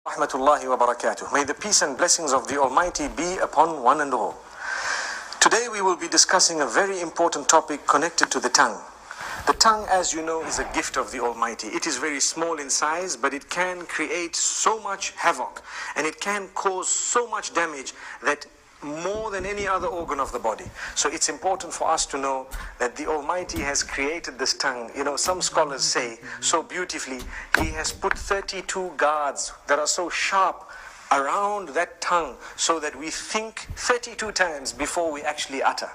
Rahmatullahi wa barakatuh. May the peace and blessings of the Almighty be upon one and all. Today we will be discussing a very important topic connected to the tongue. The tongue, as you know, is a gift of the Almighty. It is very small in size, but it can create so much havoc and it can cause so much damage that more than any other organ of the body. So it's important for us to know that the Almighty has created this tongue. You know, some scholars say so beautifully, He has put 32 guards that are so sharp around that tongue so that we think 32 times before we actually utter.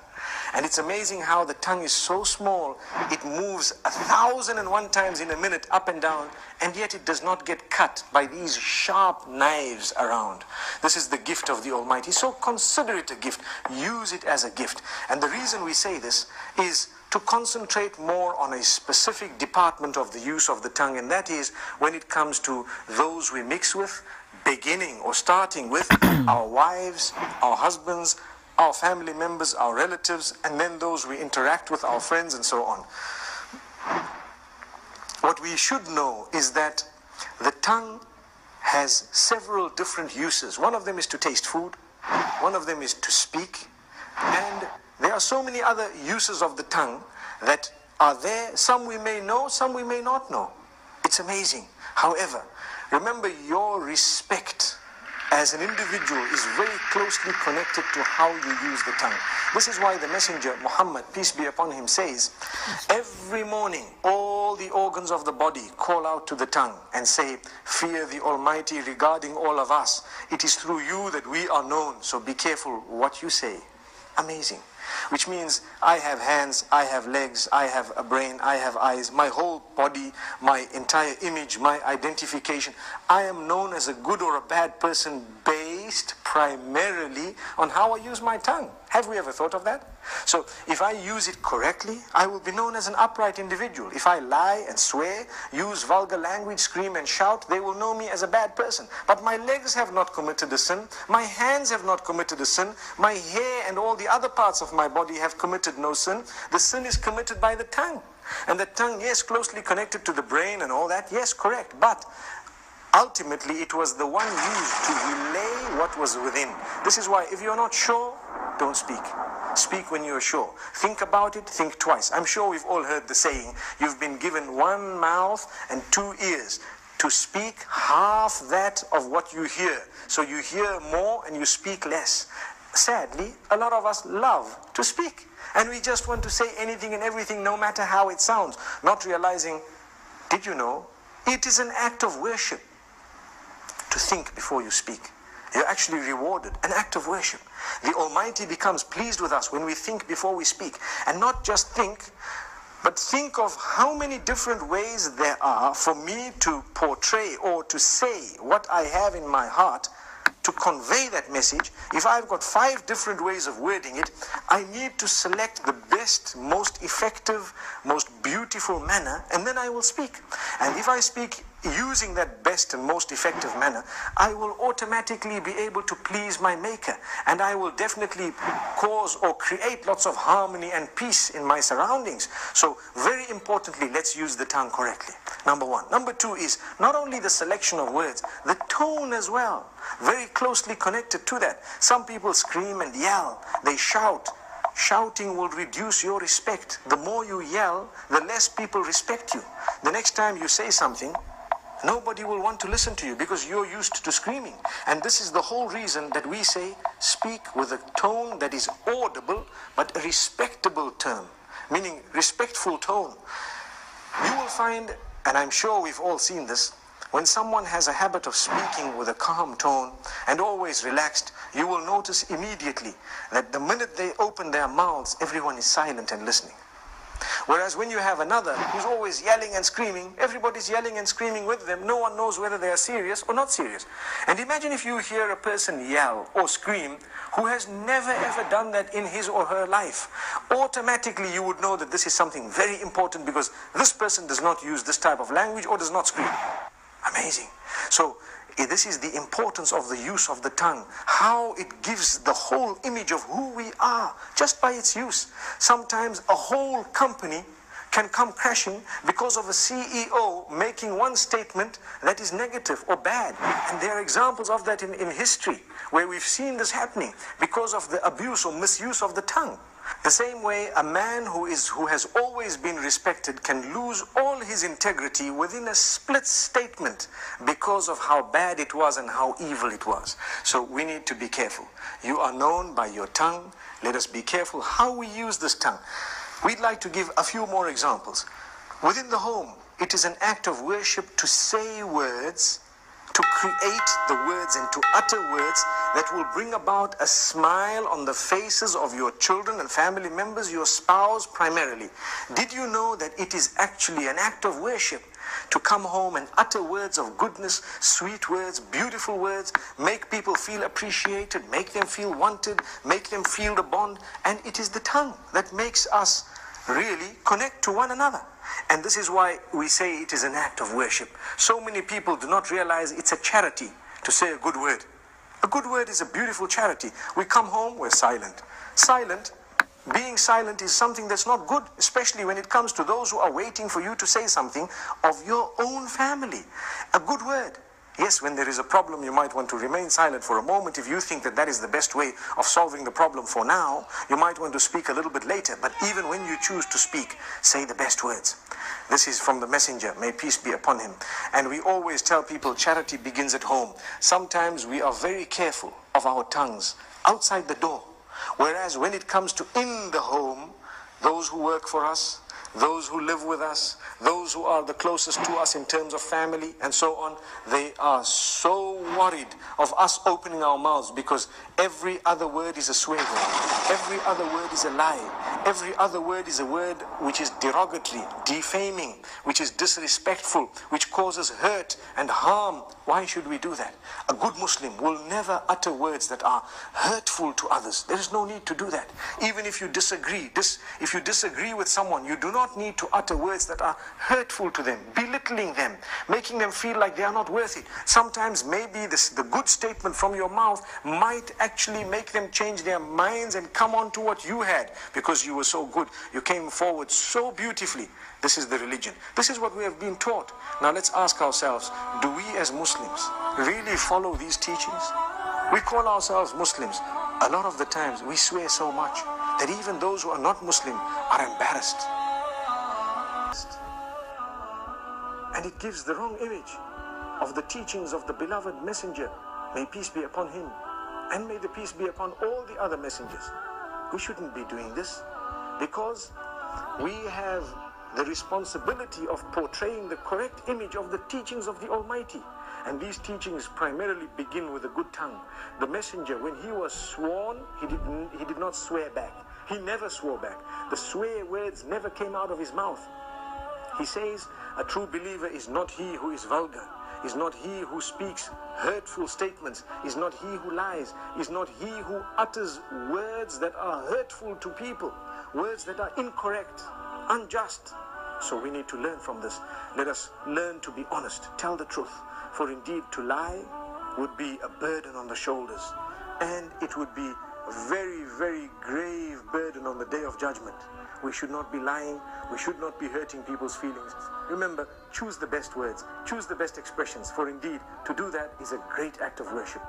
And it's amazing how the tongue is so small, it moves 1,001 times in a minute up and down, and yet it does not get cut by these sharp knives around. This is the gift of the Almighty. So consider it a gift. Use it as a gift. And the reason we say this is to concentrate more on a specific department of the use of the tongue, and that is when it comes to those we mix with, beginning or starting with our wives, our husbands, our family members, our relatives, and then those we interact with, our friends, and so on. What we should know is that the tongue has several different uses. One of them is to taste food, one of them is to speak, and there are so many other uses of the tongue that are there. Some we may know, some we may not know. It's amazing. However, remember, your respect as an individual is very closely connected to how you use the tongue. This is why the Messenger, Muhammad, peace be upon him, says, every morning all the organs of the body call out to the tongue and say, fear the Almighty regarding all of us. It is through you that we are known, so be careful what you say. Amazing. Which means I have hands, I have legs, I have a brain, I have eyes, my whole body, my entire image, my identification. I am known as a good or a bad person based primarily on how I use my tongue. Have we ever thought of that? So if I use it correctly, I will be known as an upright individual. If I lie and swear, use vulgar language, scream and shout, they will know me as a bad person. But my legs have not committed a sin, my hands have not committed a sin, my hair and all the other parts of my body have committed no sin. The sin is committed by the tongue. And the tongue, yes, closely connected to the brain and all that, yes, correct. But ultimately, it was the one used to relay what was within. This is why if you're not sure, don't speak. Speak when you're sure. Think about it, think twice. I'm sure we've all heard the saying, you've been given one mouth and two ears to speak half that of what you hear. So you hear more and you speak less. Sadly, a lot of us love to speak. And we just want to say anything and everything, no matter how it sounds. Not realizing, did you know, it is an act of worship to think before you speak. You're actually rewarded, an act of worship. The Almighty becomes pleased with us when we think before we speak. And not just think, but think of how many different ways there are for me to portray or to say what I have in my heart, to convey that message. If I've got 5 different ways of wording it, I need to select the best, most effective, most beautiful manner, and then I will speak. And if I speak using that best and most effective manner, I will automatically be able to please my Maker, and I will definitely cause or create lots of harmony and peace in my surroundings. So very importantly, let's use the tongue correctly. Number 1. Number 2 is not only the selection of words, the tone as well. Very closely connected to that. Some people scream and yell, they shout. Shouting will reduce your respect. The more you yell, the less people respect you. The next time you say something, nobody will want to listen to you because you're used to screaming. And this is the whole reason that we say, speak with a tone that is audible, but a respectable term, meaning respectful tone. You will find, and I'm sure we've all seen this, when someone has a habit of speaking with a calm tone and always relaxed, you will notice immediately that the minute they open their mouths, everyone is silent and listening. Whereas when you have another who's always yelling and screaming, everybody's yelling and screaming with them. No one knows whether they are serious or not serious. And imagine if you hear a person yell or scream who has never ever done that in his or her life. Automatically you would know that this is something very important because this person does not use this type of language or does not scream. Amazing. So this is the importance of the use of the tongue, how it gives the whole image of who we are just by its use. Sometimes a whole company can come crashing because of a CEO making one statement that is negative or bad. And there are examples of that in history where we've seen this happening because of the abuse or misuse of the tongue. The same way a man who has always been respected can lose all his integrity within a split statement because of how bad it was and how evil it was. So we need to be careful. You are known by your tongue. Let us be careful how we use this tongue. We'd like to give a few more examples. Within the home, it is an act of worship to say words, to create the words and to utter words that will bring about a smile on the faces of your children and family members, your spouse primarily. Did you know that it is actually an act of worship to come home and utter words of goodness, sweet words, beautiful words, make people feel appreciated, make them feel wanted, make them feel the bond? And it is the tongue that makes us really connect to one another. And this is why we say it is an act of worship. So many people do not realize it's a charity to say a good word. A good word is a beautiful charity. We come home, we're silent. Being silent is something that's not good, especially when it comes to those who are waiting for you to say something of your own family. A good word. Yes, when there is a problem, you might want to remain silent for a moment. If you think that that is the best way of solving the problem for now, you might want to speak a little bit later. But even when you choose to speak, say the best words. This is from the messenger, may peace be upon him. And we always tell people charity begins at home. Sometimes we are very careful of our tongues outside the door. Whereas when it comes to in the home, those who work for us, those who live with us, those who are the closest to us in terms of family and so on, they are so worried of us opening our mouths because every other word is a swear word. Every other word is a lie. Every other word is a word which is derogatory, defaming, which is disrespectful, which causes hurt and harm. Why should we do that? A good Muslim will never utter words that are hurtful to others. There is no need to do that. Even if you disagree, if you disagree with someone, you do not need to utter words that are hurtful to them, belittling them, making them feel like they are not worth it. Sometimes maybe the good statement from your mouth might actually make them change their minds and come on to what you had because you were so good. You came forward so beautifully. This is the religion. This is what we have been taught. Now let's ask ourselves, do we as Muslims really follow these teachings? We call ourselves Muslims. A lot of the times we swear so much that even those who are not Muslim are embarrassed. And it gives the wrong image of the teachings of the beloved messenger. May peace be upon him, and may the peace be upon all the other messengers. We shouldn't be doing this because we have the responsibility of portraying the correct image of the teachings of the Almighty. And these teachings primarily begin with a good tongue. The messenger, when he was sworn, he did not swear back. He never swore back. The swear words never came out of his mouth. He says, a true believer is not he who is vulgar, is not he who speaks hurtful statements, is not he who lies, is not he who utters words that are hurtful to people, words that are incorrect, unjust. So we need to learn from this. Let us learn to be honest, tell the truth. For indeed to lie would be a burden on the shoulders, and it would be a very, very grave burden on the day of judgment. We should not be lying. We should not be hurting people's feelings. Remember, choose the best words, choose the best expressions, for indeed to do that is a great act of worship.